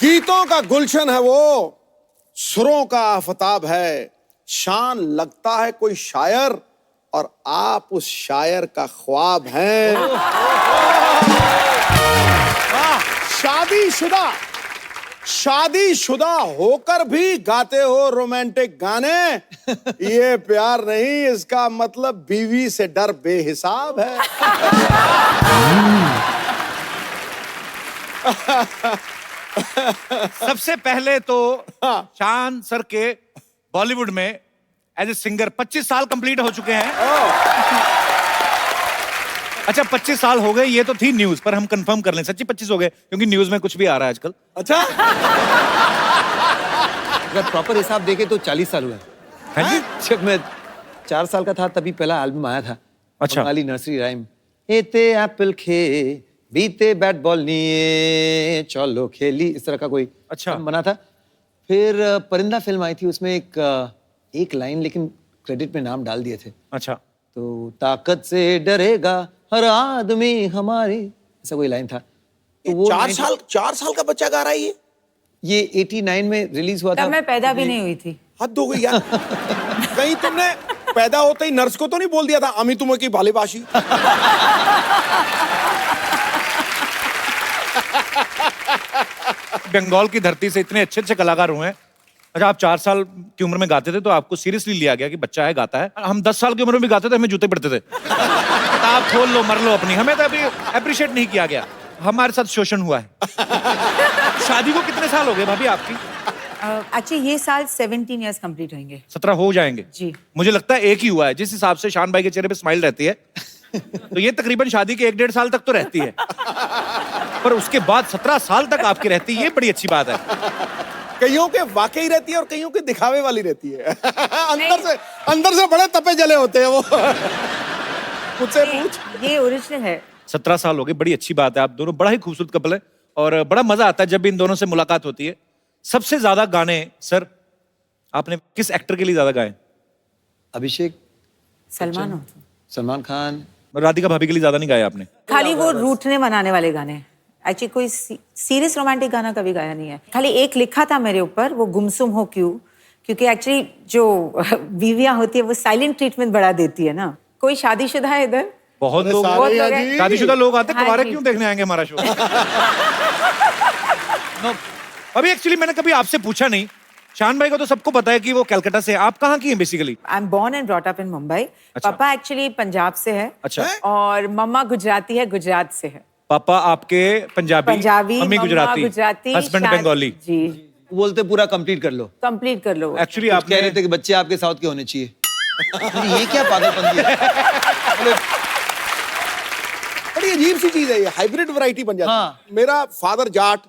गीतों का गुलशन है वो, सुरों का आफताब है। शान लगता है कोई शायर और आप उस शायर का ख्वाब हैं। शादीशुदा होकर भी गाते हो रोमांटिक गाने। ये प्यार नहीं, इसका मतलब बीवी से डर बेहिसाब है। सबसे पहले तो शान सर के बॉलीवुड में एज ए सिंगर 25 साल कंप्लीट हो चुके हैं। अच्छा 25 साल हो गए, ये तो थी न्यूज, पर हम कंफर्म कर लें सच्ची 25 हो गए, क्योंकि न्यूज में कुछ भी आ रहा है आजकल। अच्छा अगर प्रॉपर हिसाब देखे तो 40 साल हुए है जी? जब मैं 4 साल का था तभी पहला एल्बम आया था। अच्छा। Bengali nursery rhyme. एते एप्पल खे बीते बैट बॉल नहीं चलो खेली, इस तरह का कोई अच्छा बना था। फिर परिंदा फिल्म आई थी, उसमें एक लाइन लेकिन क्रेडिट में नाम डाल दिए थे। अच्छा। तो ताकत से डरेगा हर आदमी हमारी, ऐसा कोई लाइन था। तो वो 4 साल का बच्चा गा रहा है ये 89 में रिलीज हुआ था। तब मैं पैदा भी नहीं हुई थी। हद हो गई यार। कहीं तुमने पैदा होते ही नर्स को तो नहीं बोल दिया था अमी तुम्हें की भालीबाशी? बंगाल की धरती से इतने अच्छे अच्छे कलाकार हुए हैं। अच्छा आप 4 साल की उम्र में गाते थे तो आपको सीरियसली लिया गया कि बच्चा है गाता है? हम 10 साल की उम्र में भी गाते थे, हमें जूते पड़ते थे। किताब खोल लो मर लो अपनी, हमें तो अभी अप्रिशिएट नहीं किया गया। हमारे साथ शोषण हुआ है। शादी को कितने साल हो गए भाभी आपकी? एक्चुअली ये साल 17 इयर्स कंप्लीट होंगे। 17 हो जाएंगे जी। मुझे लगता है एक ही हुआ है, जिस हिसाब से शान भाई के चेहरे पे स्माइल रहती है तो ये तकरीबन शादी के 1-1.5 साल तक तो रहती है, पर उसके बाद 17 साल तक आपकी रहती है, ये बड़ी अच्छी बात है। कईयों के वाकई रहती है और कईयों के दिखावे वाली रहती है। अंदर से बड़े तपे जले होते हैं वो। मुझसे पूछ। ये ओरिजिनल है। 17 साल हो गए, बड़ी अच्छी बात है। आप दोनों बड़ा ही खूबसूरत कपल है और बड़ा मजा आता है जब भी इन दोनों से मुलाकात होती है। सबसे ज्यादा गाने सर आपने किस एक्टर के लिए ज्यादा गाए? अभिषेक, सलमान खान, राधिका भाभी के लिए ज्यादा नहीं गाया आपने? खाली वो रूठने मनाने वाले गाने। एक्चुअली कोई सीरियस रोमांटिक गाना कभी गाया नहीं है। खाली एक लिखा था मेरे ऊपर, वो गुमसुम हो क्यों, क्योंकि एक्चुअली जो बीवियां होती है वो साइलेंट ट्रीटमेंट बढ़ा देती है ना। कोई शादीशुदा है इधर? बहुत लोग शादीशुदा लोग आते, कुंवारे क्यों देखने आएंगे हमारा शो? अभी एक्चुअली मैंने कभी आपसे पूछा नहीं। शान भाई को तो सबको पता है कि वो कलकत्ता से है, आप कहाँ की हैं basically? I am born and brought up in Mumbai. पापा एक्चुअली पंजाब से है। अच्छा। और मम्मा गुजराती है, गुजरात से है। पापा आपके पंजाबी, मम्मी गुजराती, हस्बैंड बंगाली। जी। बोलते पूरा कंप्लीट कर लो। कंप्लीट कर लो। एक्चुअली आप कह रहे थे कि बच्चे आपके साउथ के होने चाहिए। ये क्या पागलपंती है? बड़ी अजीब सी चीज है ये, हाइब्रिड वैरायटी बन जाती है। हाँ। मेरा फादर जाट,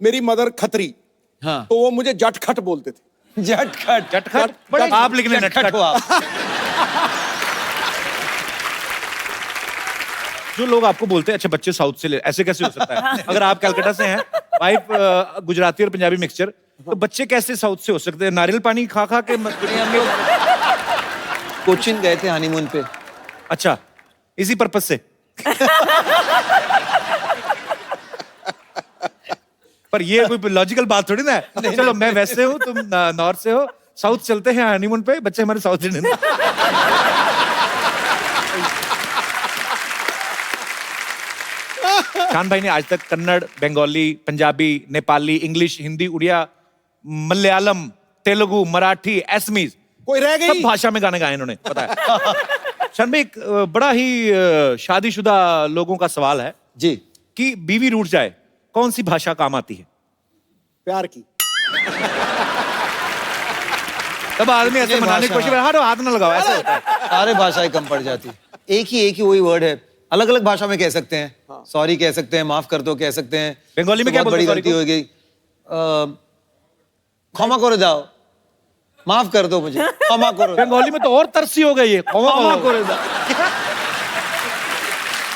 मेरी मदर खत्री। हाँ। तो वो मुझे जटखट बोलते थे। जटखट बड़े आप लिखने नटखट हो आप। जो लोग आपको बोलते हैं अच्छा बच्चे साउथ से ले, ऐसे कैसे हो सकता है? अगर आप कलकत्ता से हैं, वाइफ गुजराती और पंजाबी मिक्सचर, तो बच्चे कैसे साउथ से हो सकते हैं? नारियल पानी खा खा के हम लोग कोचिन गए थे हनीमून पे। अच्छा, इसी पर्पस से। पर ये कोई लॉजिकल बात थोड़ी ना है। चलो मैं वैसे हूँ, तुम नॉर्थ से हो, साउथ चलते हैं हनीमून पे, बच्चे हमारे साउथ इंडियन। शान भाई ने आज तक कन्नड़, बंगाली, पंजाबी, नेपाली, इंग्लिश, हिंदी, उड़िया, मलयालम, तेलुगु, मराठी, असमीज, कोई रह गई? सब भाषा में गाने गाए इन्होंने, पता है। शान भाई एक बड़ा ही शादीशुदा लोगों का सवाल है जी कि बीवी रूठ जाए, कौन सी भाषा काम आती है? प्यार की। तब आदमी ऐसे मनाने की कोशिश कर, हाँ हाथ ना लगाओ, ऐसे होता है। सारे भाषाएं कम पड़ जाती। एक ही वही वर्ड है, अलग अलग भाषा में कह सकते हैं। सॉरी कह सकते हैं, माफ कर दो कह सकते हैं। बंगाली में क्या बोलते हैं? बड़ी गलती हो गई, क्षमा कर जाओ, माफ कर दो मुझे, क्षमा करो। बंगाली में तो और तरसी हो गई है, क्षमा कर दो।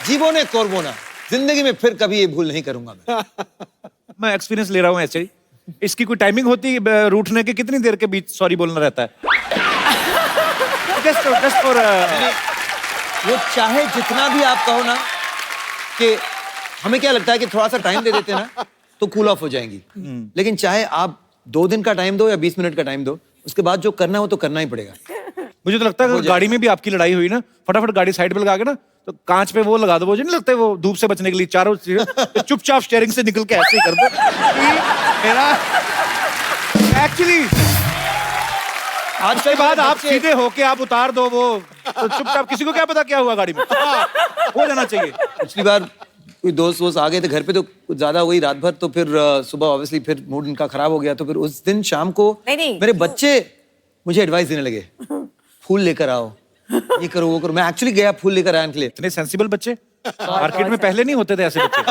जीवो ने करबो ना, जिंदगी में फिर कभी ये भूल नहीं करूंगा मैं एक्सपीरियंस ले रहा हूँ ऐसे ही। इसकी कोई टाइमिंग होती है रूठने के? कितनी देर के बीच सॉरी बोलना रहता है? जस्ट फॉर वो चाहे जितना भी आप कहो ना, कि हमें क्या लगता है कि थोड़ा सा टाइम दे देते ना, तो कूल ऑफ हो जाएंगी। लेकिन चाहे आप 2 दिन का टाइम दो या 20 मिनट का टाइम दो, उसके बाद जो करना है वो तो करना ही पड़ेगा। मुझे तो लगता है अगर गाड़ी में भी आपकी लड़ाई हुई ना, फटाफट गाड़ी साइड पे लगा के ना, तो कांच पे वो लगा दो, वो जो नहीं लगता है वो धूप से बचने के लिए चारों तो चुपचाप स्टीयरिंग से निकल के ऐसे ही कर दो कि मेरा एक्चुअली आज के बाद आप सीधे होके आप उतार दो वो, तो चुपचाप, किसी को क्या पता क्या हुआ गाड़ी में, हो जाना चाहिए। पिछली बार कोई दोस्त वोस्त आ गए थे घर पे, तो कुछ ज्यादा हुई रात भर, तो फिर सुबह ऑब्वियसली फिर मूड इनका खराब हो गया। तो फिर उस दिन शाम को नहीं, मेरे बच्चे मुझे एडवाइस देने लगे, फूल लेकर आओ, ये करो वो करो। मैं एक्चुअली गया फूल लेकर आने के लिए। इतने सेंसिबल बच्चे मार्केट में पहले नहीं होते थे ऐसे बच्चे।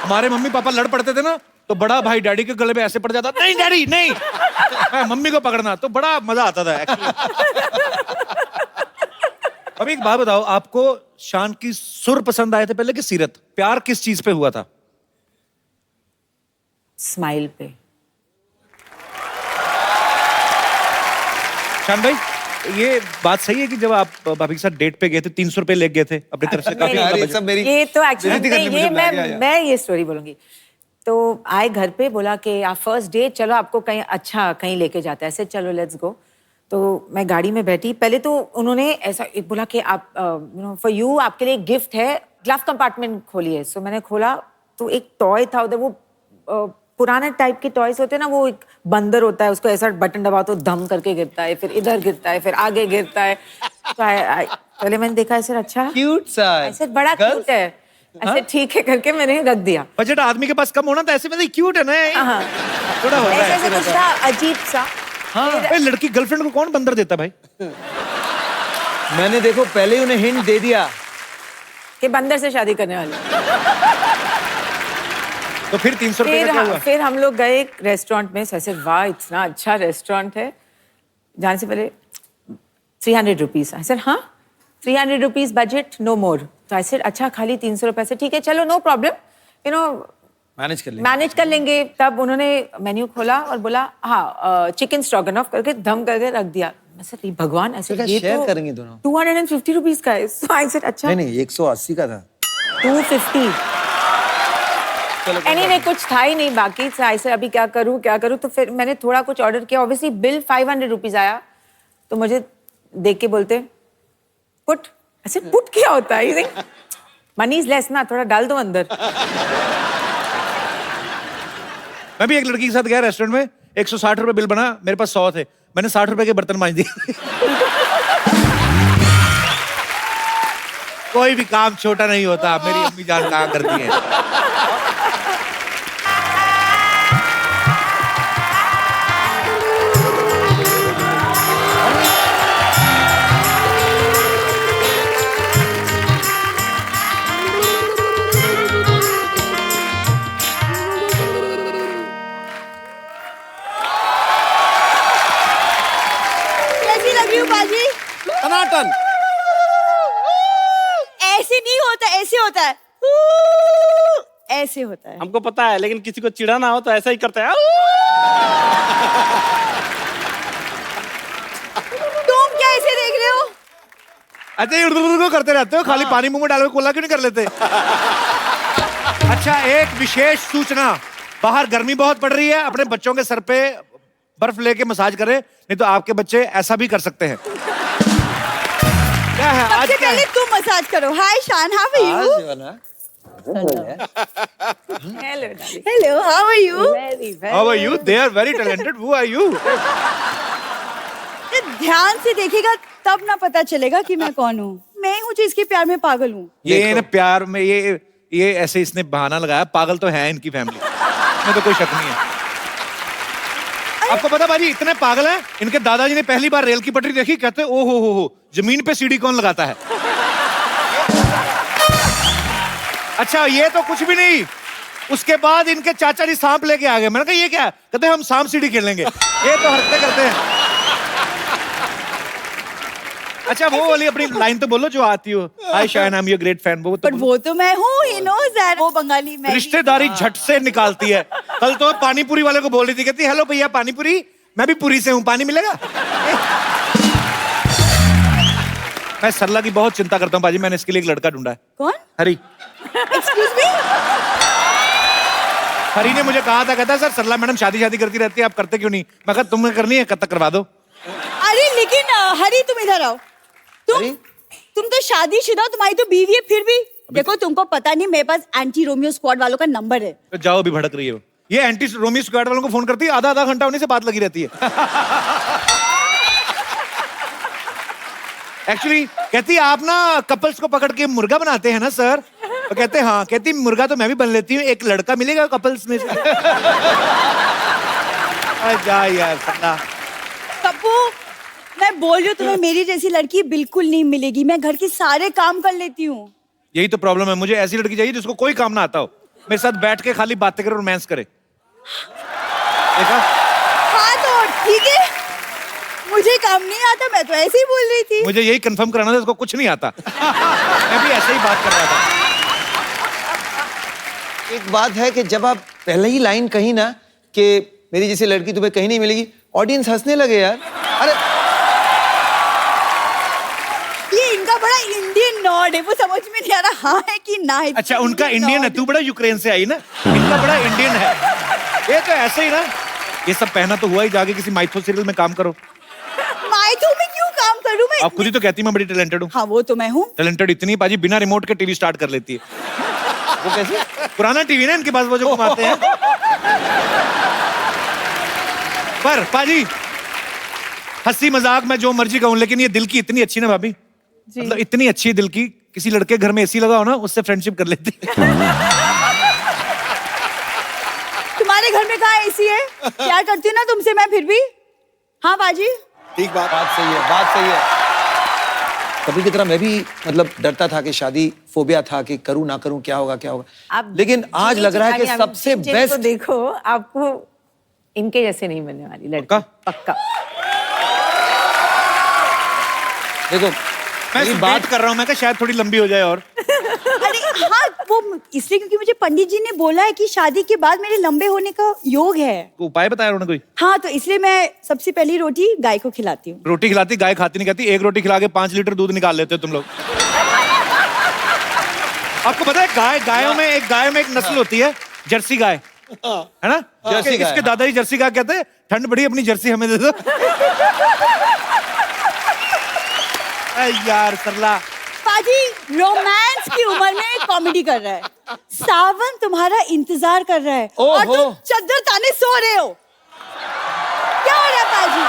हमारे मम्मी पापा लड़ पड़ते थे ना, तो बड़ा भाई डैडी के गले में ऐसे पड़ जाता, नहीं डैडी नहीं, मम्मी को पकड़ना, तो बड़ा मजा आता था एक्चुअली। अभी एक बात बताओ, आपको शान की सुर पसंद आए थे पहले कि सीरत? प्यार किस चीज पे हुआ था? स्माइल पे। शान भाई, ये बात सही है कि जब आप भाभी के साथ डेट पे गए थे 300 रुपए ले गए थे अपनी तरफ से? काफी यार, ये सब मेरी ये तो एक्चुअली बेइज्जती करने ये मुझे लग गया यार। मैं ये स्टोरी बोलूंगी। तो आए घर पे, बोला कि आप फर्स्ट डे चलो आपको कहीं अच्छा कहीं लेके जाता है, ऐसे चलो लेट्स गो। तो मैं गाड़ी में बैठी, पहले तो उन्होंने ऐसा एक बोला कि आप यू नो फॉर यू, आपके लिए एक गिफ्ट है, ग्लास कंपार्टमेंट खोलिए। सो मैंने खोला तो एक टॉय था उधर, वो पुराने टाइप के टॉयज होते हैं ना, वो एक बंदर होता है, उसको ऐसा बटन दबाओ तो धम करके गिरता है, फिर इधर गिरता है, फिर आगे गिरता है। तो पहले मैंने देखा ऐसे, अच्छा क्यूट सा है, ऐसे बड़ा क्यूट है, ऐसे ठीक है करके मैंने रख दिया। बजट आदमी के पास कम होना था, ऐसे में क्यूट है ना, हाँ, थोड़ा हो रहा ऐसे है। कुछ था अजीब सा। हाँ, भाई लड़की गर्लफ्रेंड को कौन बंदर देता भाई? मैंने देखो पहले ही उन्हें हिंट दे दिया कि बंदर से शादी करने वाले। तो फिर 300 रुपए का क्या हुआ? फिर हम लोग गए एक रेस्टोरेंट में, ऐसे वाह इतना अच्छा रेस्टोरेंट है। जाने से पहले 300 रुपीज। आई सेड हाँ 300 रुपीज बजट, नो मोर। तो आई सेड अच्छा खाली 300 रुपए से ठीक है, चलो no problem, you know manage कर लेंगे। तब उन्होंने मेन्यू खोला और बोला हाँ चिकन स्ट्रोगनॉफ करके धम करके रख दिया। मैं सर भगवान, ऐसे तो ये शेयर तो करेंगे दोनों। 250 रुपीज का है। सो आई सेड अच्छा नहीं 180 का था। 250। एनीवे कुछ था ही नहीं बाकी, ऐसे अभी क्या करूं। तो फिर मैंने थोड़ा कुछ ऑर्डर किया, ऑब्वियसली बिल 500 रुपीज आया। तो मुझे देख के बोलते पुट, ऐसे पुट क्या होता है? मनी इज लेस ना, थोड़ा डाल दो अंदर। मैं भी एक लड़की के साथ गया रेस्टोरेंट में, 160 रुपए बिल बना, मेरे पास 100 थे, मैंने 60 रुपए के बर्तन मांज दिए। कोई भी काम छोटा नहीं होता, मेरी अम्मी जान कहा करती है। कैसी लग रही हूँ बाजी? टनाटन। ऐसे नहीं होता, ऐसे होता है, ऐसे होता है। हमको पता है, लेकिन किसी को चिढ़ाना हो तो ऐसा ही करता है। तुम क्या ऐसे देख रहे हो? अच्छा उर्दू करते रहते हो, खाली पानी मुंह में डाल के कोला क्यों नहीं कर लेते? अच्छा एक विशेष सूचना, बाहर गर्मी बहुत पड़ रही है, अपने बच्चों के सर पे बर्फ लेके मसाज करें, नहीं तो आपके बच्चे ऐसा भी कर सकते हैं। क्या है आज सबसे क्या पहले है? तुम मसाज करो। Hi Shaan, how are you? Hello darling. Hello, how are you? Very How are you? They are very talented. Who are you? ध्यान से देखेगा तब ना पता चलेगा कि मैं कौन हूँ। मैं हूँ जो इसके प्यार में पागल हूँ। ये ना प्यार में ये ऐसे इसने बहाना लगाया, पागल तो है इनकी फैमिली में, तो कोई शक नहीं है। आपको पता बाजी इतने पागल हैं, इनके दादाजी ने पहली बार रेल की पटरी देखी, कहते ओ हो जमीन पे सीढ़ी कौन लगाता है? अच्छा ये तो कुछ भी नहीं, उसके बाद इनके चाचा जी सांप लेके आ गए। मैंने कहा ये क्या? कहते हम सांप सीढ़ी खेलेंगे। ये तो हरकतें करते हैं। अच्छा वो वाली अपनी लाइन तो बोलो जो आती हो, hi Shayan, I am your great fan. वो पर वो तो मैं हूँ, ही नोज दैट। वो बंगाली मैं। रिश्तेदारी झट से निकालती है। कल तो पानी पूरी वाले को बोल रही थी, कहती हेलो भैया पानी पूरी, मैं भी पुरी से हूँ, पानी मिलेगा? मैं सरला की बहुत चिंता करता हूँ बाजी, मैंने इसके लिए एक लड़का ढूंढा है। कौन? हरी। Excuse me? हरी ने मुझे कहा था, कहता सर सरला मैडम शादी करती रहती है, आप करते क्यों नहीं? मैं कहा तुम्हें करनी है, कब तक करवा दो। अरे लेकिन हरी तुम इधर आओ। अरे? तुम तो शादीशुदा, तुम्हारी तो बीवी है, फिर भी देखो तुमको पता नहीं मेरे पास एंटी रोमियो स्क्वाड वालों का नंबर है। तो जाओ, अभी भड़क रही है वो। ये एंटी रोमी स्क्वाड वालों को फोन करती है, आधा घंटा उन्हीं से बात लगी रहती है। एक्चुअली कहती है आप ना कपल्स को पकड़ के मुर्गा बनाते हैं ना सर? तो कहते हैं हाँ। कहती मुर्गा तो मैं भी बन लेती हूँ, एक लड़का मिलेगा कपल्स में से। जा यार सन्ना। पप्पू मैं बोल रही हूँ तुम्हें मेरी जैसी लड़की बिल्कुल नहीं मिलेगी। मैं घर के सारे काम कर लेती हूँ। यही तो प्रॉब्लम है, मुझे ऐसी लड़की चाहिए जिसको कोई काम ना आता हो, मेरे साथ बैठ के खाली बातें करे, रोमांस करे। देखा? हाँ तो ठीक है, मुझे काम नहीं आता, मैं तो ऐसे ही बोल रही थी। मुझे यही कंफर्म कराना था, इसको कुछ नहीं आता। मैं भी ऐसे ही बात कर रहा था। एक बात है कि जब आप पहले ही लाइन कही ना कि मेरी जैसी लड़की तुम्हें कहीं नहीं मिलेगी, ऑडियंस हंसने लगे यार। अरे ये इनका बड़ा इंडियन नॉड है, वो समझ में नहीं आ रहा हाँ है कि ना है। अच्छा उनका इंडियन है, तू बड़ा यूक्रेन से आई ना, इनका बड़ा इंडियन है। ये तो ऐसे ही ना, ये सब पहना तो हुआ ही, जाके किसी माइथो सीरियल में काम करो। माइथो में क्यों काम करूं मैं? आप खुद ही तो कहती मैं बड़ी टैलेंटेड हूँ। हाँ वो तो मैं हूँ। टैलेंटेड इतनी पाजी बिना रिमोट के टीवी स्टार्ट कर लेती है। वो कैसे? पुराना टीवी ना इनके पास, वो जो घुमाते हैं। पर पाजी हंसी मजाक में जो मर्जी कहूं, लेकिन ये दिल की इतनी अच्छी ना भाभी, मतलब इतनी अच्छी दिल की, किसी लड़के घर में एसी लगा हो ना उससे फ्रेंडशिप कर लेती है। तुम्हारे घर में कहाँ एसी है? प्यार करती हूँ ना तुमसे मैं फिर भी। हाँ बाजी ठीक बात। बात सही है, बात सही है। कभी की तरह मैं भी मतलब डरता था कि शादी फोबिया था कि करूं ना करूं, क्या होगा क्या होगा। आप लेकिन आज लग रहा है कि सबसे बेस्ट। देखो आपको इनके जैसे नहीं मिलने वाली लड़की। पक्का? पक्का। देखो मैं मेरी बात कर रहा हूँ, मैं कहा शायद थोड़ी लंबी हो जाए और। अरे हाँ वो इसलिए क्योंकि मुझे पंडित जी ने बोला है कि शादी के बाद मेरे लंबे होने का योग है। उपाय बताया उन्होंने कोई? हाँ तो इसलिए मैं सबसे पहली रोटी गाय को खिलाती हूँ। रोटी खिलाती, गाय खाती नहीं कहती। एक रोटी खिला के 5 लीटर दूध निकाल लेते हो तुम लोग। आपको पता है गायों में एक नस्ल होती है जर्सी गाय, है ना? जर्सी गाय, इसके दादाजी जर्सी गाय कहते हैं, ठंड बड़ी अपनी जर्सी हमें दे दो। यार सरला पाजी रोमांस की उम्र में कॉमेडी कर रहा है। सावन तुम्हारा इंतजार कर रहा है और तुम चद्दर ताने सो रहे हो। क्या हो रहा है पाजी?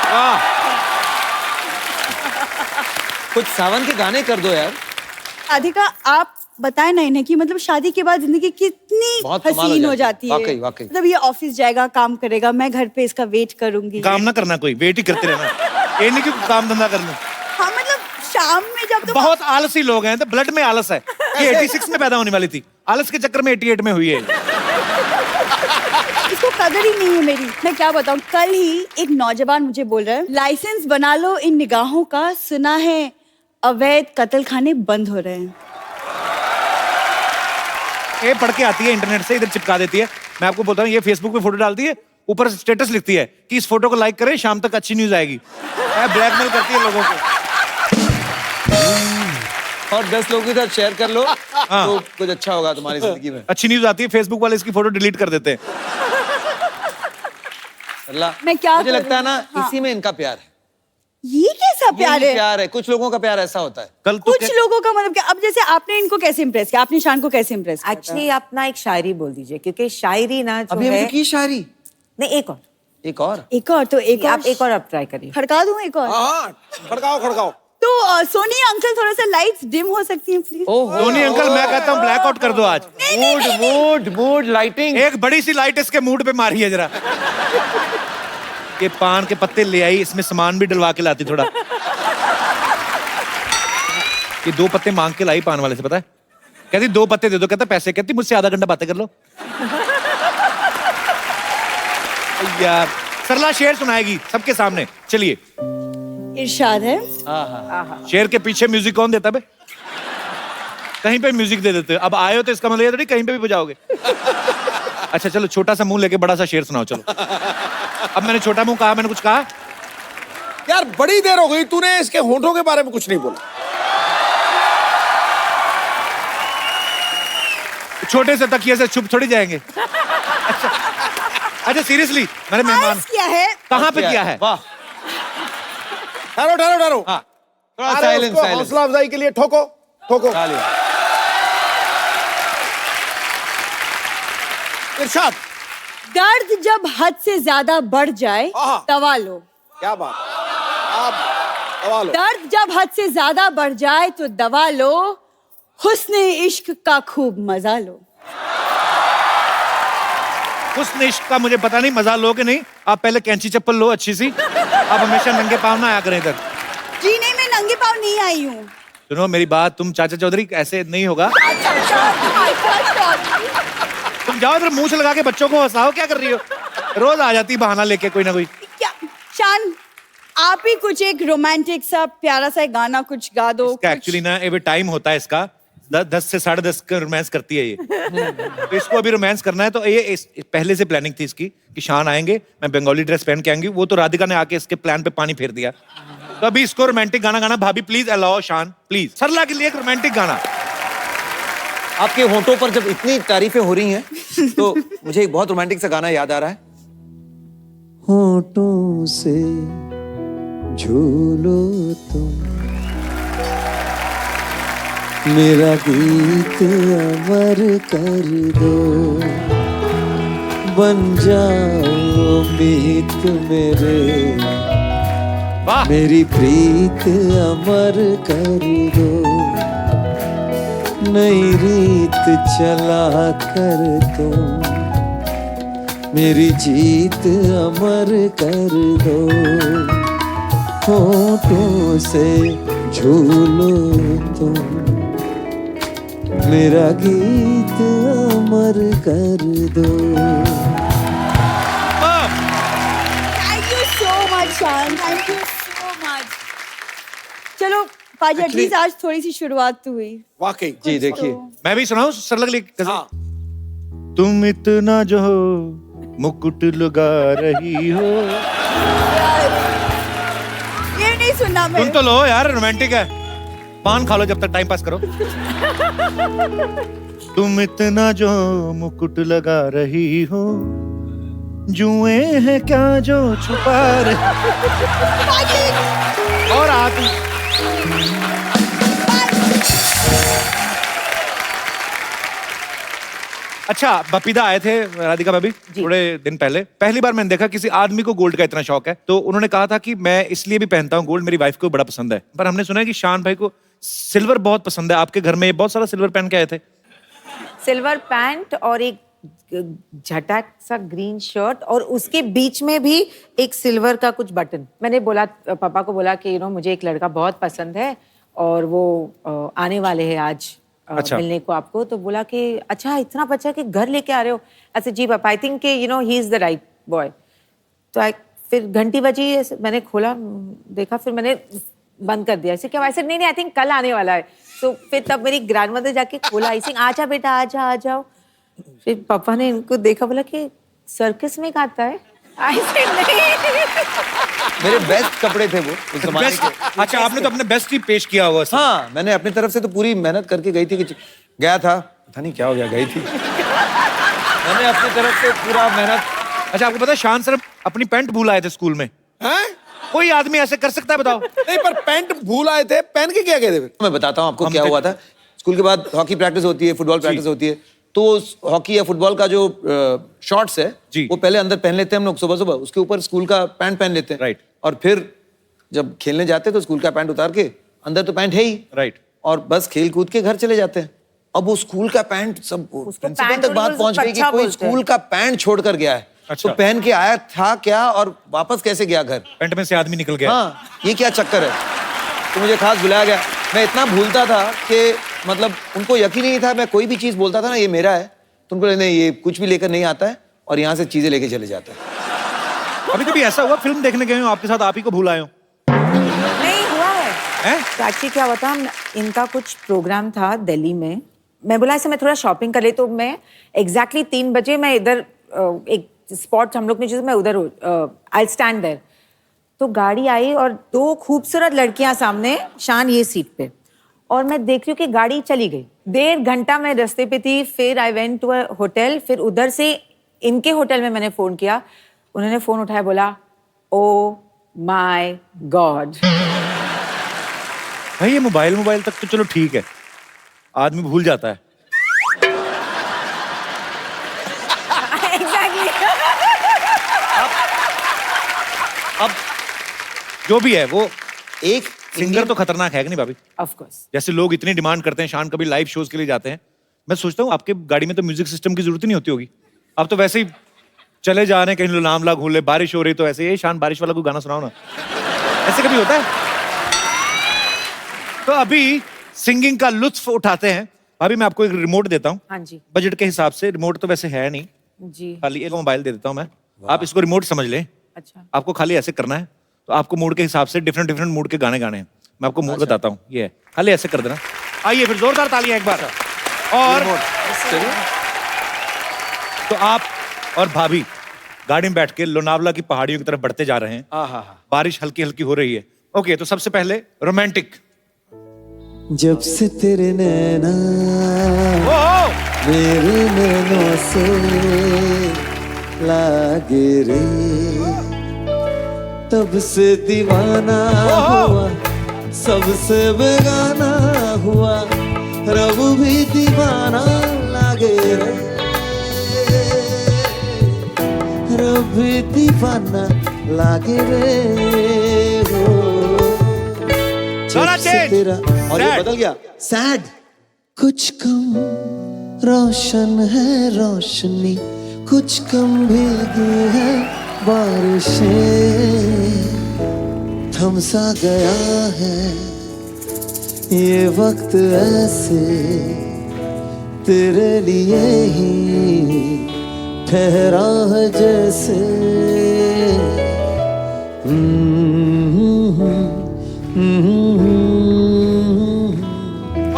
कुछ सावन के गाने कर दो यार। राधिका आप बताएं ना इन्हें कि मतलब शादी के बाद जिंदगी कितनी बहुत कमाल हसीन हो जाती है। वाकई वाकई। मतलब ये ऑफिस जाएगा, काम करेगा, मैं घर पे इसका वेट करूंगी। काम ना करना, कोई वेट ही करते रहना। ये नहीं कि काम धंधा करना। हाँ मतलब शाम में जब तुम बहुत आलसी लोग हैं, तो ब्लड में आलस है। ये 86 में पैदा होने वाली थी, आलस के चक्कर में 88 में हुई है। इसको कदर ही नहीं है मेरी। मैं क्या बताऊं, कल ही एक नौजवान मुझे बोल रहा है लाइसेंस बना लो इन निगाहों का, सुना है अवैध कत्ल खाने बंद हो रहे हैं। ये पढ़ के आती है इंटरनेट से, इधर चिपका देती है। मैं आपको बोलता हूँ, ये फेसबुक पे फोटो डालती है, ऊपर स्टेटस लिखती है कि इस फोटो को लाइक करें, शाम तक अच्छी न्यूज आएगी। ब्लैकमेल करती है लोगों को। और 10 लोगों के साथ शेयर कर लो तो कुछ अच्छा होगा तुम्हारी जिंदगी में। अच्छी न्यूज आती है, फेसबुक वाले इसकी फोटो डिलीट कर देते हैं। अल्लाह, मैं क्या मुझे करूं? लगता है ना हाँ। इसी में इनका प्यार है। ये कैसा प्यार है? प्यार है, कुछ लोगों का प्यार ऐसा होता है। कल तो कुछ लोगों का मतलब क्या? अब जैसे आपने इनको कैसे इम्प्रेस किया, आपने शान को कैसे इम्प्रेस किया? एक्चुअली आप ना एक शायरी बोल दीजिए, क्योंकि शायरी ना जो अभी है हमने की शायरी। नहीं, एक और एक और एक और तो एक और आप एक और आप ट्राई करिए। खड़का दूं एक और? हाँ खड़काओ खड़काओ। तो सोनी अंकल थोड़ा सा लाइट्स डिम हो सकती हैं प्लीज? धोनी अंकल, मैं कहता हूँ ब्लैकआउट कर दो आज। Mood lighting. एक बड़ी सी लाइट इसके मूड पे मारी है जरा। ये पान के पत्ते ले आई, इसमें सामान भी डलवा के लाती थोड़ा। ये 2 पत्ते मांग के लाई पान वाले से, पता है? कहती 2 पत्ते दे दो, कहता पैसे। कहती मुझसे आधा घंटा बातें कर लो। यार सरला शेर सुनाएगी सबके सामने, चलिए। इरशाद है। शेर के पीछे म्यूजिक कौन देता बे? कहीं पे म्यूजिक दे देते। अब आए हो तो इसका मतलब ये थोड़ी कहीं पे भी बजाओगे। अच्छा चलो, छोटा सा मुंह लेके बड़ा सा शेर सुनाओ। चलो, अब मैंने छोटा मुंह कहा, मैंने कुछ कहा? यार बड़ी देर हो गई, तूने इसके होठों के बारे में कुछ नहीं बोला। छोटे से तकिए से छुप थोड़ी जाएंगे। अच्छा सीरियसली मेरे मेहमान आइस किया है। कहाँ पे किया है? वाह, ठहरो ठहरो ठहरो। हाँ थोड़ा अरे साइलेंस उसको साइलेंस। हौसला अफजाई के लिए ठोको ठोको। तालियां। इरशाद। दर्द जब हद से ज्यादा बढ़ जाए आहा। दवा लो। क्या बात, आप दबा लो। दर्द जब हद से ज्यादा बढ़ जाए तो दवा लो, हुस्न इश्क का खूब मजा लो। उस इश्क का मुझे पता नहीं, मजा लो कि नहीं। आप पहले कैंची चप्पल लो अच्छी सी, आप हमेशा नंगे पाँव ना आया करें इधर। जी नहीं, मैं नंगे पाँव नहीं आई हूँ। सुनो मेरी बात, तुम चाचा चौधरी ऐसे नहीं होगा। तुम जाओ इधर मुंह से लगा के बच्चों को हंसाओ, क्या कर रही हो? रोज आ जाती बहाना लेके कोई ना कोई। क्या शान, आप ही कुछ एक रोमांटिक सा प्यारा सा एक गाना कुछ गा दो। इसका एक्चुअली ना एवं टाइम होता है इसका 10 से 10:30 का रोमांस करती है ये। तो इसको अभी रोमांस करना है, तो ये पहले से प्लानिंग थी इसकी कि शान आएंगे, मैं बंगाली ड्रेस पहन के आएंगी। वो तो राधिका ने आके इसके प्लान पे पानी फेर दिया। तो अभी इसको रोमांटिक गाना गाना। भाभी प्लीज अलाओ शान, प्लीज सरला के लिए एक रोमांटिक गाना। आपके होठों पर जब इतनी तारीफें हो रही हैं तो मुझे एक बहुत रोमांटिक सा गाना याद आ रहा है। होठों से झूलो तुम, मेरा गीत अमर कर दो, बन जाओ मीत मेरे, वाह मेरी प्रीत अमर कर दो, नई रीत चला कर तुम, मेरी जीत अमर कर दो, होठों से झूलो तुम, मेरा गीत अमर कर दो। थैंक यू सो मच शान, थैंक यू सो मच। चलो पाजी, एटलीस्ट आज थोड़ी सी शुरुआत तो हुई। वाकई जी देखिए, मैं भी सुनाऊं सरला के लिए गजल? हाँ। तुम इतना जो मुकुट लगा रही हो। ये नहीं सुनना मैं। सुन तो लो यार, रोमांटिक है। पान खा लो जब तक टाइम पास करो। तुम इतना जो मुकुट लगा रही हो, जुए हैं क्या जो छुपा रही। और आती अच्छा, बपीदा आए थे राधिका भाभी थोड़े दिन पहले। पहली बार मैंने देखा किसी आदमी को गोल्ड का इतना शौक है। तो उन्होंने कहा था कि मैं इसलिए भी पहनता हूँ गोल्ड, मेरी वाइफ को बड़ा पसंद है। पर हमने सुना है कि शान भाई को सिल्वर बहुत पसंद है। आपके घर में बहुत सारा सिल्वर पहन के आए थे। सिल्वर पैंट और एक झटक सा ग्रीन शर्ट, और उसके बीच में भी एक सिल्वर का कुछ बटन। मैंने बोला, पापा को बोला कि मुझे एक लड़का बहुत पसंद है और वो आने वाले हैं आज अच्छा। मिलने को आपको। तो बोला कि अच्छा इतना बच्चा कि घर लेके आ रहे हो। अच्छा जी पापा, I think he is the right boy. तो फिर घंटी बजी, मैंने खोला देखा, फिर मैंने बंद कर दिया। ऐसे क्या? ऐसे नहीं आई थिंक कल आने वाला है। तो फिर तब मेरी ग्रैंडमदर जाके खोला, आई थिंक आजा बेटा आजा आ जाओ। फिर पापा ने इनको देखा, बोला कि सर्कस में गाता है। आई सेड नहीं। मेरे बेस्ट कपड़े थे वो उस जमाने बेस्ट, के। अच्छा आपने तो अपने बेस्ट ही पेश किया हुआ। हाँ, मैंने अपनी तरफ से तो पूरी मेहनत करके गई थी कि गया था, पता नहीं क्या हो गया, गई थी। मैंने अपनी तरफ से पूरा मेहनत। अच्छा आपको पता है शान सर अपनी पैंट भूल आए थे स्कूल में। हैं? कोई आदमी ऐसे कर सकता है बताओ? नहीं, पर पैंट भूल आए थे, पहन के क्या गए थे फिर? मैं बताता हूँ आपको हम क्या देख- हुआ था। स्कूल के बाद हॉकी प्रैक्टिस होती है, फुटबॉल प्रैक्टिस होती है। तो हॉकी या फुटबॉल का जो शॉर्ट्स है जी। वो पहले अंदर पहन लेते हैं हम लोग सुबह सुबह, उसके ऊपर स्कूल का पैंट पहन लेते हैं। राइट। और फिर जब खेलने जाते हैं तो स्कूल का पैंट उतार के, अंदर तो पैंट है ही, राइट। और बस खेल कूद के घर चले जाते हैं। अब वो स्कूल का पैंट सब प्रिंसिपल पैंट तक और बात उसको पहुंच गई कि कच्छा कोई बोलते हैं। स्कूल का पैंट छोड़ कर गया है। अच्छा। तो पहन के आया था क्या और वापस कैसे गया घर? पैंट में से आदमी निकल गया। हाँ, ये क्या चक्कर है? तो मुझे खास बुलाया गया। मैं इतना भूलता था कि मतलब उनको यकीन नहीं था, मैं कोई भी चीज बोलता था ना ये मेरा है, तो उनको नहीं, ये कुछ भी लेकर नहीं आता है और यहाँ से चीजें लेके चले जाता है। अभी कभी ऐसा हुआ फिल्म देखने गए हो आपके साथ आप ही को भूल आए हो? नहीं हुआ है। हैं? तो एक्चुअली क्या हुआ था, इनका कुछ प्रोग्राम था दिल्ली में। मैं बोला ऐसे मैं थोड़ा शॉपिंग कर ले, तो मैं एग्जैक्टली 3 बजे मैं इधर एक स्पॉट हम लोग ने चीज, मैं उधर आई स्टैंड देयर। तो गाड़ी आई और 2 खूबसूरत लड़कियां सामने, शान ये सीट पे, और मैं देख रही हूँ कि गाड़ी चली गई। 1.5 घंटा मैं रास्ते पे थी, फिर I went to a hotel, फिर उधर से इनके होटल में मैंने फोन किया, उन्होंने फोन उठाया, बोला ओ माय गॉड। भाई ये मोबाइल तक तो चलो ठीक है, आदमी भूल जाता है। एग्जैक्टली। अब जो भी है वो एक सिंगर तो खतरनाक है कि नहीं भाभी? Of course. जैसे लोग इतनी डिमांड करते हैं, शान कभी लाइव शोज के लिए जाते हैं, मैं सोचता हूँ आपके गाड़ी में तो म्यूजिक सिस्टम की जरूरत ही नहीं होती होगी। आप तो वैसे ही चले जा रहे हैं कहीं, नामला घूले, बारिश हो रही तो ऐसे, ये शान बारिश वाला कोई गाना सुनाओ ना, ऐसे कभी होता है? तो अभी सिंगिंग का लुत्फ उठाते हैं। भाभी मैं आपको एक रिमोट देता हूँ, हाँ जी। बजट के हिसाब से। रिमोट तो वैसे है नहीं, जी। खाली एक मोबाइल दे देता हूँ मैं, आप इसको रिमोट समझ लें। अच्छा। आपको खाली ऐसे करना है, तो आपको मूड के हिसाब से डिफरेंट मूड के गाने गाने हैं। मैं आपको मूड बताता हूँ, ये है, खाली ऐसे कर देना। आइए फिर जोरदार तालियां एक बार। और तो आप और भाभी गाड़ी में बैठ के लोनावला की पहाड़ियों की तरफ बढ़ते जा रहे हैं। बारिश हल्की हल्की हो रही है। ओके, तो सबसे पहले रोमांटिक। जब से तेरे नैना मेरे नैनों से लागे रे, तब से दीवाना हुआ, सबसे बेगाना हुआ, रब भी दीवाना लागे रे, रब भी दीवाना लागे रे हो। थोड़ा change. तेरा और ये Sad. बदल गया, सैड। कुछ कम रोशन है रोशनी, कुछ कम भीगी है बारिशें, थम सा गया है ये वक्त ऐसे, तेरे लिए ही ठहरा है जैसे।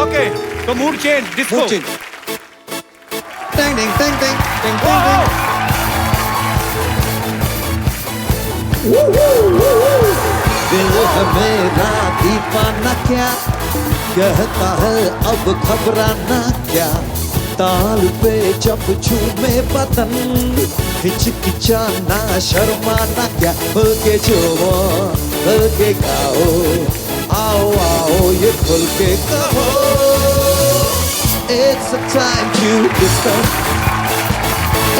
ओके, तो mood change, disco. Mood change. Ding ding ding ding ding ding ding. दिल है मेरा दीवाना क्या, कहता है अब घबराना क्या, ताल पे जब झूमे बदन, हिचकिचाना शर्माना क्या, होके झूमो होके गाओ, आओ आओ ये खुल के कहो। It's a time to disco.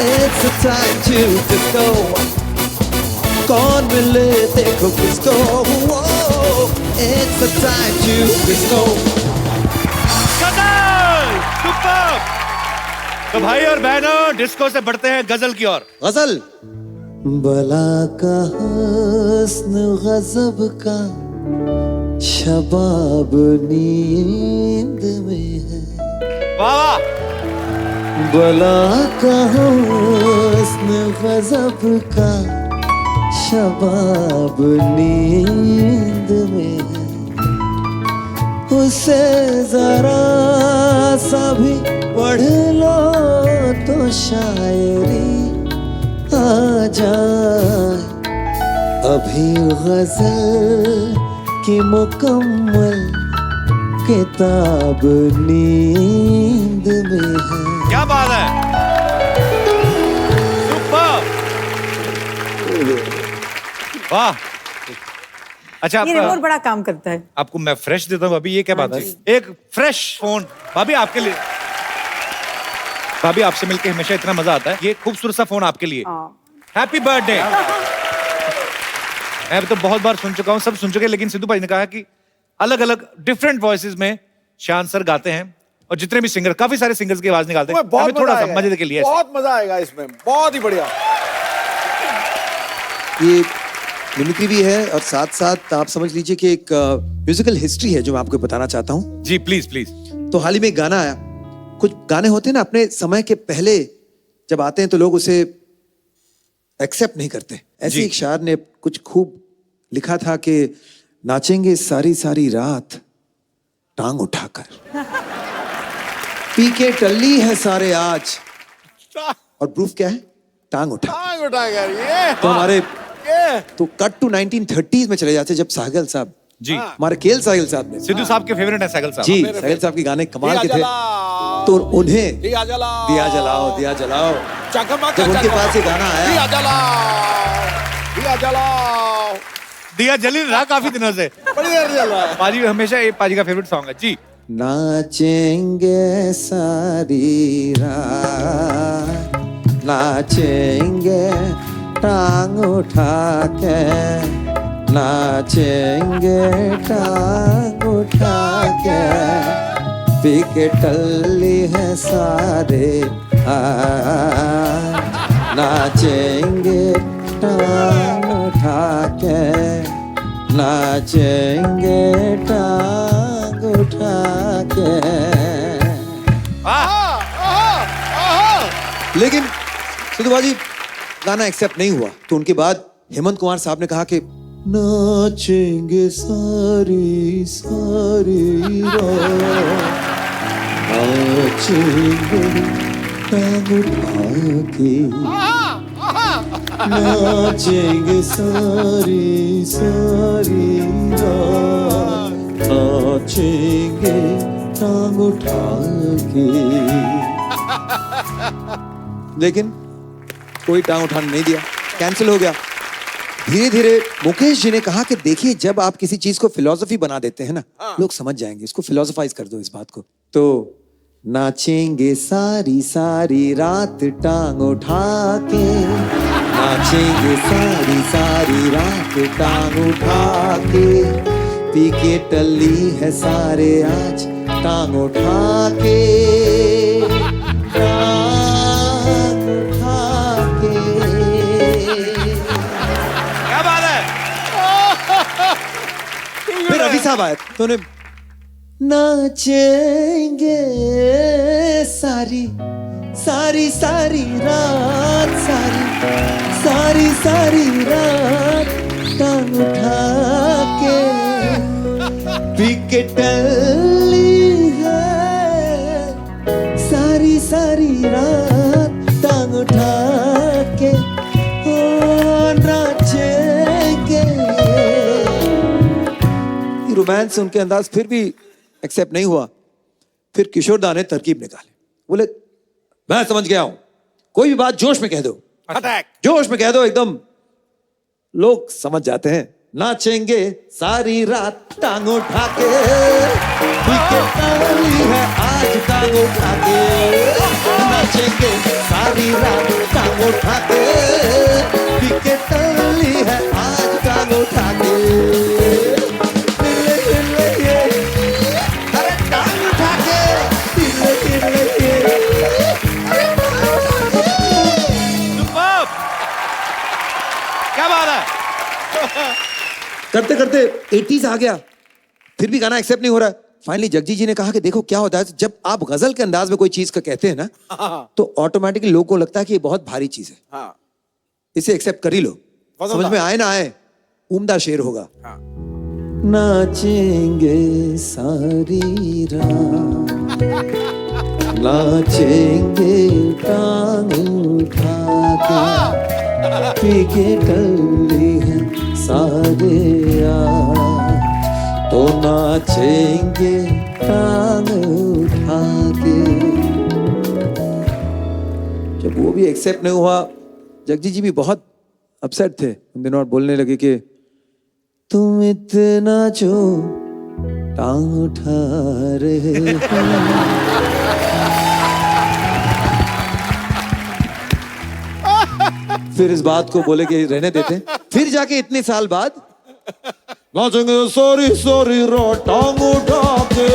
It's a time to disco. कौन मिले देखो किसको, it's a time to disco. गजल, सुपर। तो भाई और बहनों, डिस्को से बढ़ते हैं गजल की ओर। गजल। बला का हुस्न गजब का, शबाब नींद में है, वाह वाह। बला का हुस्न गजब का, शबाब नींद में है, उसे जरा सा भी पढ़ लो तो शायरी आ जाए, अभी गजल की मुकम्मल किताब नींद में है। क्या बात है, सुपर, वाह। अच्छा, ये रिमोट बड़ा काम करता है। आपको मैं फ्रेश देता हूँ अभी, ये क्या बात है? एक फ्रेश फोन भाभी आपके लिए। भाभी आपसे मिलके हमेशा इतना मजा आता है। ये खूबसूरत सा फोन आपके लिए। Happy birthday. मैं तो बहुत बार सुन चुका हूँ, सब सुन चुके हैं, लेकिन सिद्धू भाई ने कहा कि अलग अलग डिफरेंट वॉइसेस में शान सर गाते हैं, और जितने भी सिंगर, काफी सारे सिंगर्स की आवाज निकालते हैं। बहुत थोड़ा सा आएगा। मजे के लिए बहुत मजा आएगा इसमें, बहुत ही बढ़िया। ये मिमिक्री भी है और साथ साथ आप समझ लीजिए कि एक म्यूजिकल हिस्ट्री है जो मैं आपको बताना चाहता हूँ। जी प्लीज प्लीज। तो हाल ही में एक गाना आया, कुछ गाने होते हैं ना अपने समय के पहले जब आते हैं तो लोग उसे एक्सेप्ट नहीं करते। ऐसे जी। एक शायर ने कुछ खूब लिखा था कि नाचेंगे सारी सारी रात टांग उठाकर, पी के टल्ली है सारे आज, और प्रूफ क्या है? टांग उठा। टांग उठा कर ये तो हमारे ये तो कट टू 1930s में चले जाते जब सागल साहब जी हमारे केएल साहिल साहब ने। सिद्धू साहब के फेवरेट है साहिल साहब। जी साहिल साहब के गाने कमाल के थे, जलाओ, तो उन्हें दिया जलाओ, दिया जलाओ दिया जलाओ, चकमक जब उनके चकमक, पास ये गाना आया, दिया जलाओ, दिया जलाओ, दिया जली रहा काफी दिनों से। बड़ी देर जल रहा है। पाजी हमेशा ये पाजी का फेवरेट सॉन्ग है जी। नाचेंगे सारी रात, नाचेंगे टांग उठा के, नाचेंगे टांग उठा के, पी के टल्ली है सारे आज, नाचेंगे टांग उठा के, नाचेंगे टांग उठा के। लेकिन सिद्धू बाजी गाना एक्सेप्ट नहीं हुआ, तो उनके बाद हेमंत कुमार साहब ने कहा कि नाचेंगे सारी सारी रात, नाचेंगे टांग उठा के, नाचेंगे सारी सारी रात, नाचेंगे टांग उठा के। लेकिन कोई टांग उठाने नहीं दिया, कैंसिल हो गया। धीरे धीरे मुकेश जी ने कहा कि देखिए, जब आप किसी चीज को फिलॉसफी बना देते हैं ना, लोग समझ जाएंगे, इसको फिलोसोफाइज कर दो इस बात को। तो नाचेंगे सारी सारी रात टांग उठा के, नाचेंगे सारी सारी रात टांग उठा के, पी के टल्ली है सारे आज टांग उठा के, टांग उठा के। क्या बात है। फिर रवि साहब आए तो उन्हें नाचेंगे सारी सारी सारी रात, सारी सारी सारी रात टांग उठा के, पी के टल्ली है सारी सारी रात टांग उठा के, ओ नाचेंगे। रोमांस उनके अंदाज फिर भी एक्सेप्ट नहीं हुआ। फिर किशोर दा ने तरकीब निकाली, बोले मैं समझ गया हूं, कोई भी बात जोश में कह दो, अटैक, जोश में कह दो, एकदम लोग समझ जाते हैं। नाचेंगे सारी रात टांग उठा के, ताली है आज टांग उठा के, नाचेंगे सारी रात टांग उठा के, ताली है आज टांग उठा के। क्या बात है। करते करते 80s आ गया, फिर भी गाना एक्सेप्ट नहीं हो रहा। फाइनली जगजीत जी ने कहा कि देखो क्या होता है, जब आप गजल के अंदाज में कोई चीज का कहते हैं ना, तो ऑटोमेटिकली लोगों को लगता है कि ये बहुत भारी चीज है, हाँ, इसे एक्सेप्ट कर ही लो, समझ में आए ना आए, उम्दा शेर होगा। नाचेंगे सारी रात, नाचेंगे टांग उठा के, पी के टल्ली है सारे यार, तो नाचेंगे टांग उठा के। जब वो भी एक्सेप्ट नहीं हुआ, जगजीत जी भी बहुत अपसेट थे उन दिनों, और बोलने लगे कि तुम इतना जो टांग उठा रहे हो। फिर इस बात को बोले कि रहने देते। फिर जाके इतने साल बाद नाचेंगे सॉरी सॉरी रो टांग उठा के,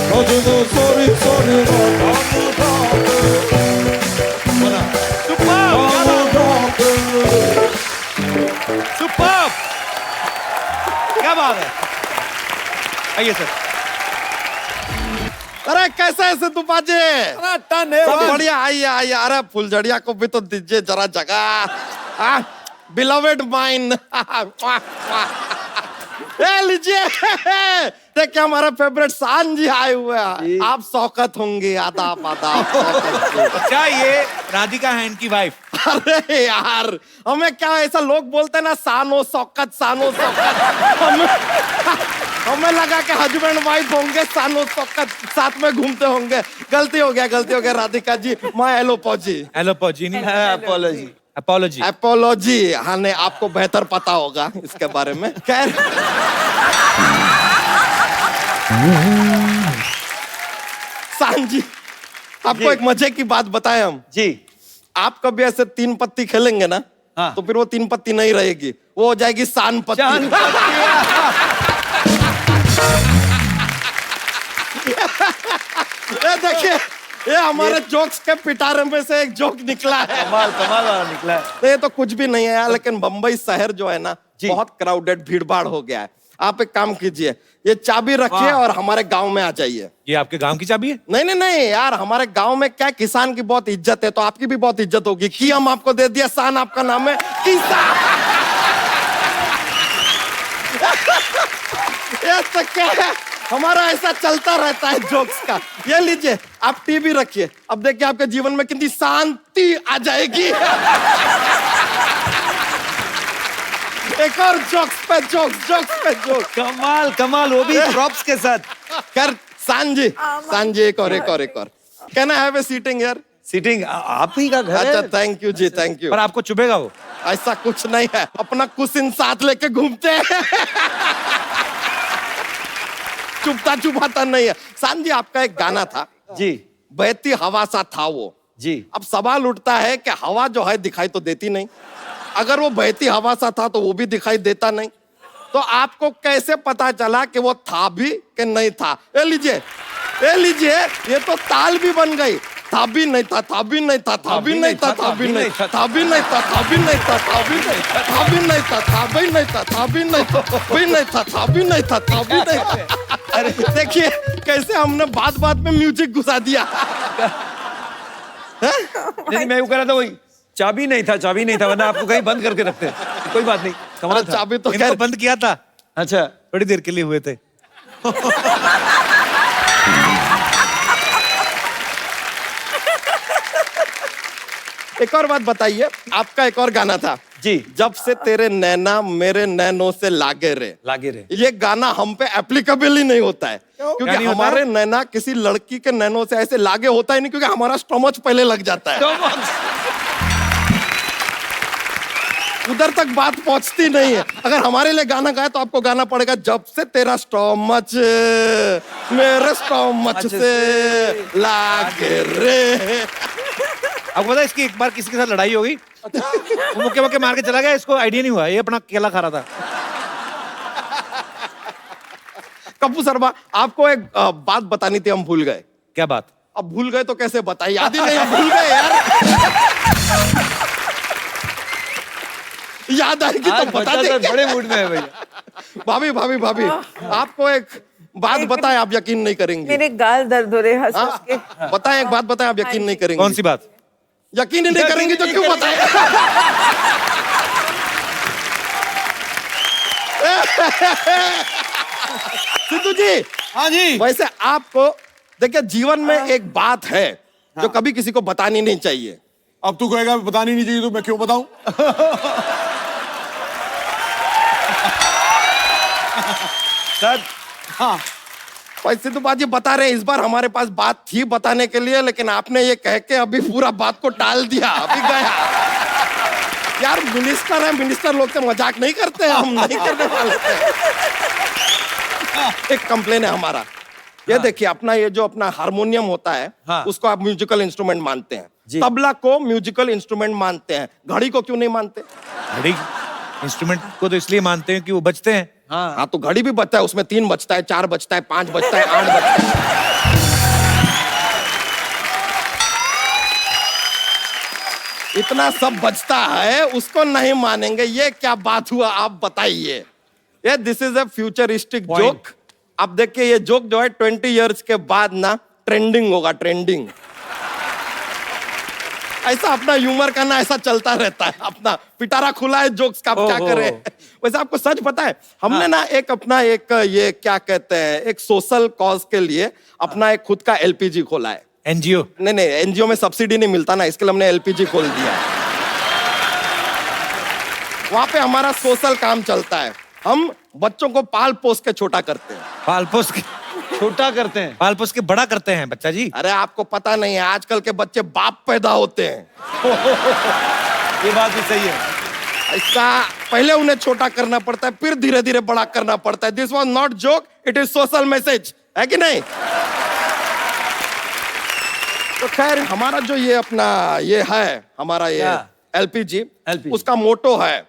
नाचेंगे सॉरी सॉरी रो टांग उठा के। सुपर्ब, क्या बात है। आइए सर। अरे कैसे है सिद्धू पाजी? अरे टन है सब वन। बढ़िया, आइए आइए। अरे फुलझड़िया को भी तो दीजिए जरा जगह। Beloved mine. ए लीजिए, देखिए हमारे फेवरेट शान जी आए हुए हैं। आप शौकत होंगे, आदाब आदाब। अच्छा, ये राधिका है इनकी वाइफ। अरे यार हमें क्या ऐसा लोग बोलते हैं ना सानो शौकत हमें हमें लगा कि हस्बैंड वाइफ होंगे सानो शौकत साथ में घूमते होंगे। गलती हो गया राधिका जी, मैं एलोपॉजी एलोपॉजी नहीं, अपॉलॉजी। अपोलॉजी। एपोलॉजी। हाँ नहीं, आपको बेहतर पता होगा इसके बारे में। खैर सान जी, आपको एक मजे की बात बताएं हम जी। आप कभी ऐसे 3 पत्ती खेलेंगे ना, हाँ। तो फिर वो 3 पत्ती नहीं रहेगी, वो हो जाएगी सान पत्ती। ये देखिए, ये हमारे जोक्स के पिटारे में से एक जोक निकला है। कमाल वाला निकला है। तो ये तो कुछ भी नहीं है यार, लेकिन बंबई शहर जो है ना जी। बहुत क्राउडेड, भीड़ भाड़ हो गया है। आप एक काम कीजिए, ये चाबी रखिए और हमारे गांव में आ जाइए। ये आपके गांव की चाबी है? नहीं यार, हमारे गांव में क्या किसान की बहुत इज्जत है, तो आपकी भी बहुत इज्जत होगी। की हम आपको दे दिया, सान आपका नाम है, किसान। ये तो क्या है, हमारा ऐसा चलता रहता है जोक्स का। ये लीजिए, आप टीवी रखिए, अब देखिए आपके जीवन में कितनी शांति आ जाएगी। एक और जोक्स पे जोक्स। कमाल, वो भी प्रॉप्स के साथ। कर सान जी, एक और। Can I have a seating here? Seating आप ही का घर अच्छा, है। थैंक यू जी, थैंक यू। पर आपको चुभेगा वो? ऐसा कुछ नहीं है, अपना कुशन साथ लेके घूमते हैं। चुभाता नहीं है। सान जी, आपका एक गाना था जी बहती हवा सा था वो जी। अब सवाल उठता है कि हवा जो है दिखाई तो देती नहीं, अगर वो बहती हवा सा था तो वो भी दिखाई देता नहीं, तो आपको कैसे पता चला कि वो था भी कि नहीं था? ये लीजिए, ये तो ताल भी बन गई। था भी नहीं था, था भी नहीं था, था भी नहीं था, था भी नहीं था, था भी नहीं था, था भी नहीं था, था भी नहीं था, था भी नहीं था, था भी नहीं था, था भी नहीं था, भी नहीं था, था भी नहीं था, था भी नहीं था। अरे देखिए कैसे हमने बात में म्यूजिक घुसा दिया। नहीं, मैं वो कह रहा था, वही चाबी नहीं था, वरना आपको कहीं बंद करके रखते। कोई बात नहीं, कमाल था। चाबी तो इनको खैर बंद किया था, अच्छा, थोड़ी देर के लिए हुए थे। एक और बात बताइए, आपका एक और गाना था जी। जब से तेरे नैना मेरे नैनों से लागे रे। ये गाना हम पे एप्लीकेबल ही नहीं होता है, क्योंकि नहीं होता हमारे नैना किसी लड़की के नैनों से ऐसे लागे होता ही नहीं, क्योंकि हमारा स्टोमच पहले लग जाता है, उधर तक बात पहुंचती नहीं है। अगर हमारे लिए गाना गाए तो आपको गाना पड़ेगा जब से तेरा स्टोमच मेरे स्टोमच से लागे रे। आपको पता है इसकी एक बार किसी के साथ लड़ाई हो गई, वो मुक्के मार के चला गया, इसको आइडिया नहीं हुआ, ये अपना केला खा रहा था। कपूर शर्मा, आपको एक बात बतानी थी, हम भूल गए। क्या बात? अब भूल गए तो कैसे बताइए, याद ही नहीं, हम भूल गए यार। याद आएगी तो बता देंगे। बड़े मूड में है भैया। भाभी, आपको एक बात बताएं, आप यकीन नहीं करेंगे। मेरे गाल दर्द हो रहे हंस हंस के। बताएं, एक बात बताएं, आप यकीन नहीं करेंगे। कौन सी बात? यकीन ही नहीं करेंगे तो क्यों बताएं? सिद्धू जी। हाँ जी। वैसे आपको देखिए, जीवन में एक बात है जो कभी किसी को बतानी नहीं चाहिए। अब तू कहेगा बतानी नहीं चाहिए तो मैं क्यों बताऊं? सर, हाँ, वैसे तो बात ये बता रहे हैं, इस बार हमारे पास बात थी बताने के लिए, लेकिन आपने ये कह के अभी पूरा बात को टाल दिया, अभी गया। यार मिनिस्टर है, मिनिस्टर लोग से मजाक नहीं करते हैं, हम नहीं करने वाले थे। एक कंप्लेन है हमारा, ये देखिए, अपना ये जो अपना हारमोनियम होता है, हाँ। उसको आप म्यूजिकल इंस्ट्रूमेंट मानते हैं, जी। तबला को म्यूजिकल इंस्ट्रूमेंट मानते हैं, घड़ी को क्यों नहीं मानते? घड़ी इंस्ट्रूमेंट को तो इसलिए मानते हैं कि वो बजते हैं। हाँ, तो घड़ी भी बजता है, उसमें 3 बजता है, 4 बजता है, 5 बजता है, 8 बजता है। इतना सब बजता है, उसको नहीं मानेंगे, ये क्या बात हुआ, आप बताइए। ये this is a futuristic joke. अब देखिए, ये जोक जो है 20 इयर्स के बाद ना ट्रेंडिंग होगा, ट्रेंडिंग। ऐसा अपना ह्यूमर करना ऐसा चलता रहता है, अपना पिटारा खुला है जोक्स का, आप क्या करें। वैसे आपको सच पता है, हमने ना एक अपना एक ये क्या कहते हैं, एक सोशल कॉज के लिए अपना एक खुद का एलपीजी खोला है। एनजीओ? नहीं, एनजीओ में सब्सिडी नहीं मिलता ना, इसके लिए हमने एलपीजी खोल दिया। वहां पे हमारा सोशल काम चलता है। हम बच्चों को पाल पोस के छोटा करते हैं। पाल पोस के छोटा करते हैं। पाल पोस के बड़ा करते हैं बच्चा जी। अरे आपको पता नहीं है, आजकल के बच्चे बाप पैदा होते हैं। ये बात भी सही है। ऐसा पहले उन्हें छोटा करना पड़ता है, फिर धीरे धीरे बड़ा करना पड़ता है। This was not joke, it is social message, है कि नहीं? तो खैर हमारा जो ये अपना ये है, हमारा ये क्या? एलपीजी, LPG उसका मोटो है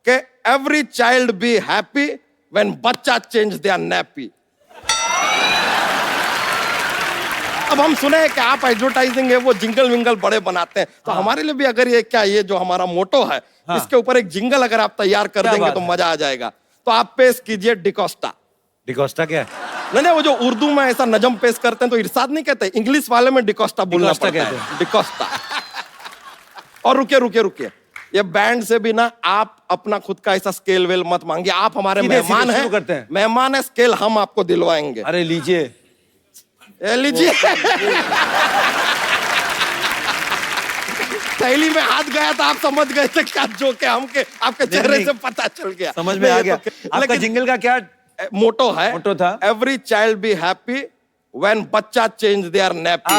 कि every child be happy when बच्चा चेंज देयर नैपी। अब हम सुने कि आप एडवर्टाइजिंग है वो जिंगल विंगल बड़े बनाते हैं, तो हमारे लिए भी अगर ये क्या ये जो हमारा मोटो है, इसके ऊपर एक जिंगल अगर आप तैयार कर क्या देंगे बात तो है? मजा आ जाएगा। तो आप पेश कीजिए डिकोस्टा। डिकोस्टा क्या है? नहीं, वो जो उर्दू में ऐसा नजम पेश करते हैं तो इरशाद नहीं कहते, इंग्लिश वाले में डिकोस्टा बोलना डिकोस्टा पड़ता कहते है। डिकोस्टा। और रुकिए, ये बैंड से भी ना आप अपना खुद का ऐसा स्केल वेल मत मांगिए। आप हमारे सीधे मेहमान शुरू हैं, करते हैं। मेहमान है, स्केल हम आपको दिलवाएंगे। अरे लीजिए। ये लीजिए। थैली में हाथ गया था, आप समझ गए थे क्या जोक है, हमके आपके चेहरे से पता चल गया। समझ में आ गया। आपका लेकिन जिंगल का क्या मोटो है? मोटो था? Every child be happy when बच्चा चेंज देयर नैपी।